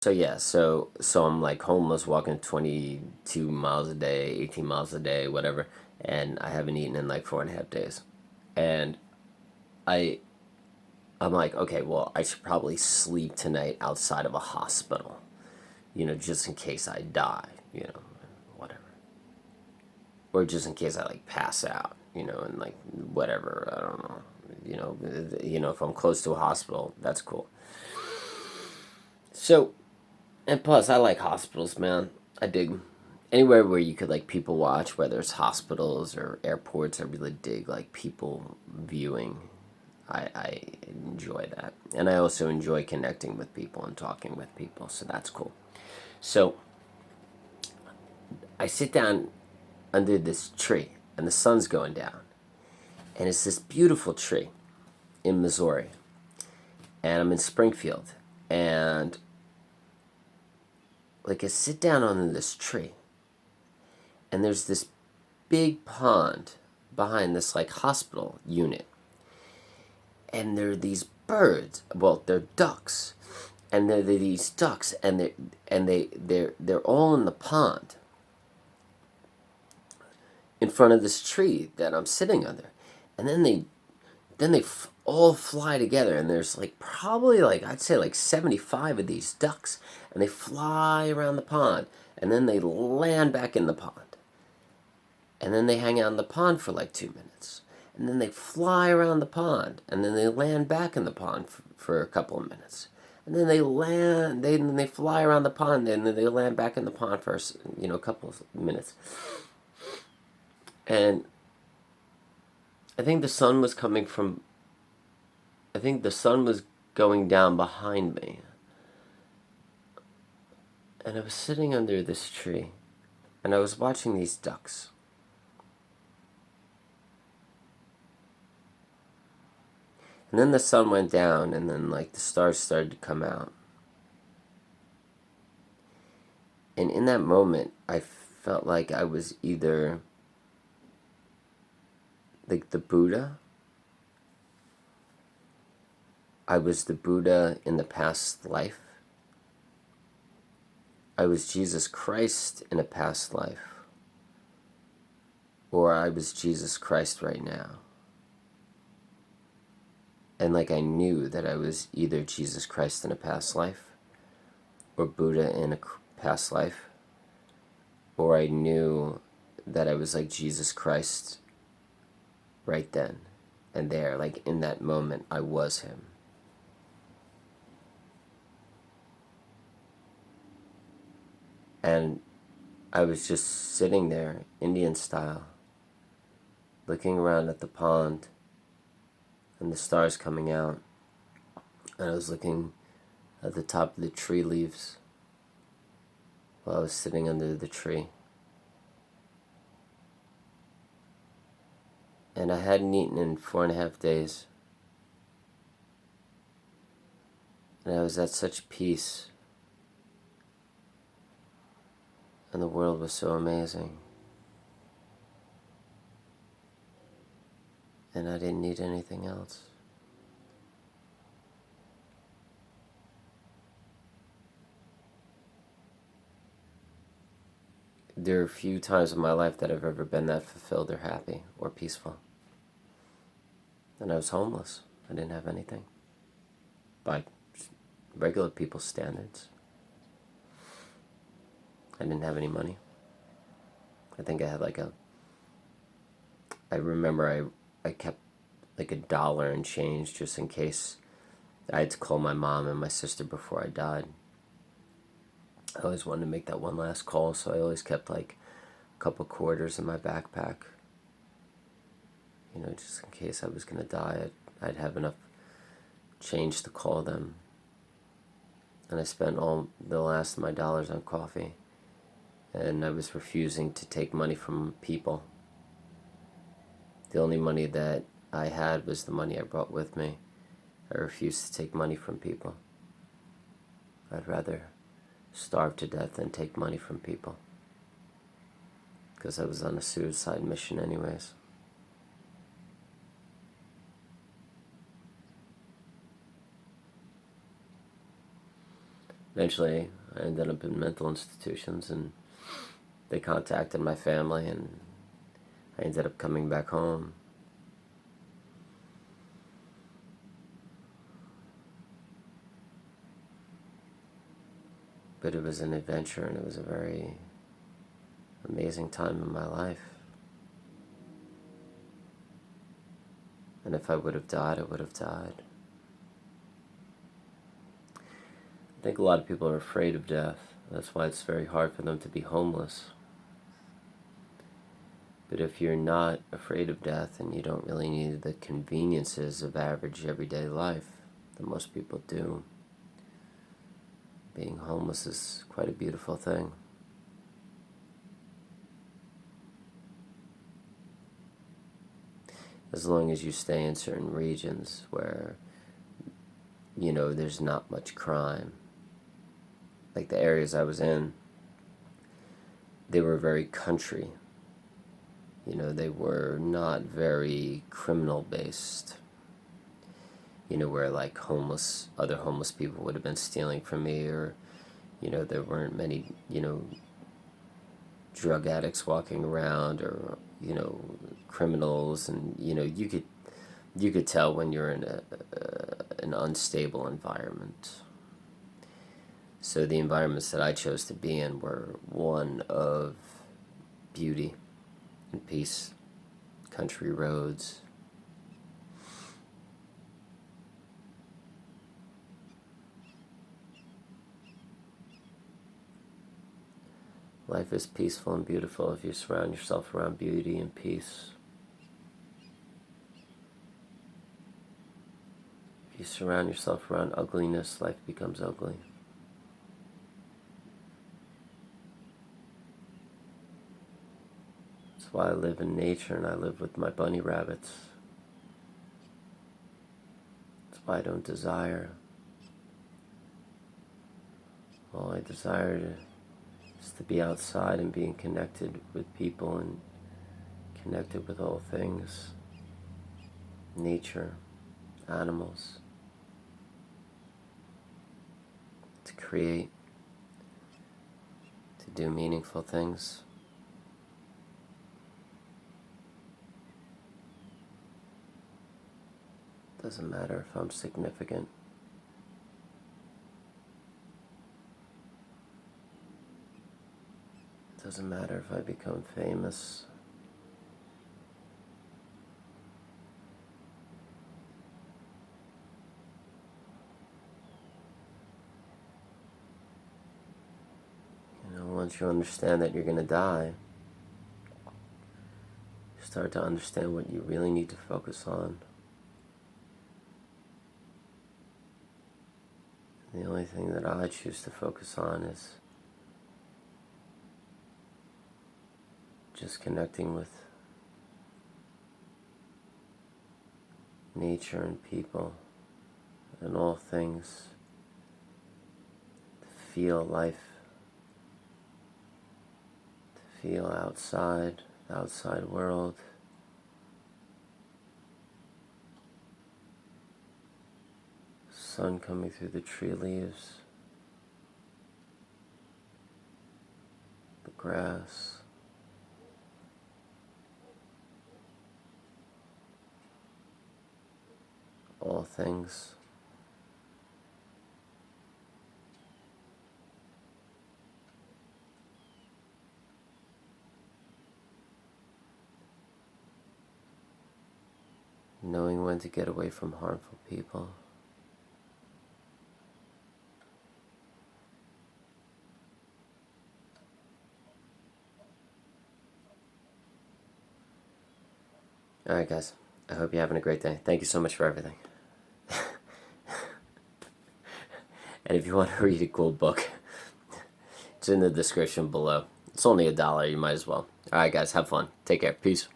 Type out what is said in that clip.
So yeah, so I'm like homeless, walking 22 miles a day, 18 miles a day, whatever, and I haven't eaten in like 4.5 days, and I I'm like, okay, well, I should probably sleep tonight outside of a hospital, just in case I die, whatever, or just in case I like pass out, and like whatever, I don't know, if I'm close to a hospital, that's cool. So, and plus, I like hospitals, man. I dig anywhere where you could like people watch, whether it's hospitals or airports. I really dig like people viewing. I enjoy that, and I also enjoy connecting with people and talking with people. So that's cool. So I sit down under this tree, and the sun's going down, and it's this beautiful tree in Missouri, and I'm in Springfield, and like I sit down under this tree, and there's this big pond behind this like hospital unit, and there are these birds, well, they're ducks, and they're these ducks, and they're all in the pond in front of this tree that I'm sitting under, and then they all fly together, and there's like probably like I'd say like 75 of these ducks, and they fly around the pond, and then they land back in the pond, and then they hang out in the pond for like 2 minutes, and then they fly around the pond, and then they land back in the pond for a couple of minutes, and then they fly around the pond, and then they land back in the pond for a couple of minutes, and I think the sun was coming from. I think the sun was going down behind me, and I was sitting under this tree, and I was watching these ducks. And then the sun went down, and then like the stars started to come out. And in that moment, I felt like I was either like the Buddha. I was the Buddha in the past life. I was Jesus Christ in a past life. Or I was Jesus Christ right now. And like I knew that I was either Jesus Christ in a past life, or Buddha in a past life, or I knew that I was like Jesus Christ right then and there, like in that moment I was him. And I was just sitting there, Indian style, looking around at the pond and the stars coming out, and I was looking at the top of the tree leaves while I was sitting under the tree. And I hadn't eaten in 4.5 days. And I was at such peace. And the world was so amazing. And I didn't need anything else. There are few times in my life that I've ever been that fulfilled or happy or peaceful. And I was homeless. I didn't have anything. By regular people's standards. I didn't have any money. I think I had I remember I kept like $1 in change just in case I had to call my mom and my sister before I died. I always wanted to make that one last call, so I always kept like a couple quarters in my backpack. Just in case I was going to die, I'd have enough change to call them. And I spent all the last of my dollars on coffee. And I was refusing to take money from people. The only money that I had was the money I brought with me. I refused to take money from people. I'd rather starve to death than take money from people. Because I was on a suicide mission anyways. eventually I ended up in mental institutions, and they contacted my family, and I ended up coming back home. But it was an adventure, and it was a very amazing time in my life. And if I would have died, I would have died. I think a lot of people are afraid of death. That's why it's very hard for them to be homeless. But if you're not afraid of death and you don't really need the conveniences of average everyday life that most people do, being homeless is quite a beautiful thing. As long as you stay in certain regions where, there's not much crime. Like the areas I was in, they were very country. They were not very criminal based. Where like other homeless people would have been stealing from me, or, there weren't many, drug addicts walking around, or, criminals, and, you could tell when you're in an unstable environment. So the environments that I chose to be in were one of beauty and peace, country roads. Life is peaceful and beautiful if you surround yourself around beauty and peace. If you surround yourself around ugliness, life becomes ugly. That's why I live in nature, and I live with my bunny rabbits. That's why I don't desire. All I desire is to be outside and being connected with people and connected with all things, nature, animals, to create, to do meaningful things. Doesn't matter if I'm significant. Doesn't matter if I become famous. Once you understand that you're going to die, you start to understand what you really need to focus on. The only thing that I choose to focus on is just connecting with nature and people and all things, to feel life, to feel outside, the outside world. Sun coming through the tree leaves, the grass, all things. Knowing when to get away from harmful people. Alright guys, I hope you're having a great day. Thank you so much for everything. And if you want to read a cool book, it's in the description below. It's only $1, you might as well. Alright guys, have fun. Take care. Peace.